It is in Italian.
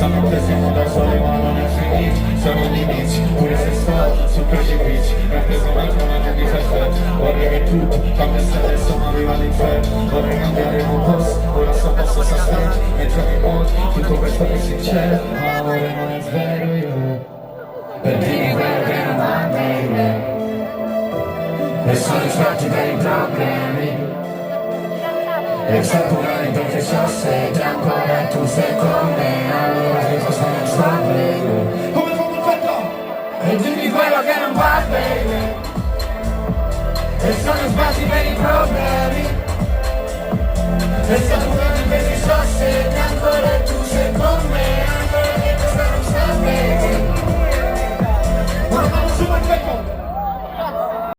Sanno che siamo da sole ma non è finito. Siamo agli inizi, pure se sto su precipizi. Mi ha preso un altro anno di festa. Vorrei tutto, cambia se adesso ma viva l'inferno. Vorrei cambiare un posto, ora so posso sostenere. Mentre mi muovo, tutto questo è sincero. Ma amore non è vero io. Per dirmi quello che non va bene. E sono infatti dei problemi. E sapore perché so se già ancora tu sei con me. Allora che cosa non sta bene? Come fa perfetto? E dimmi quello che non va bene. E sono sbatti per i problemi. E sapore perché so se già ancora tu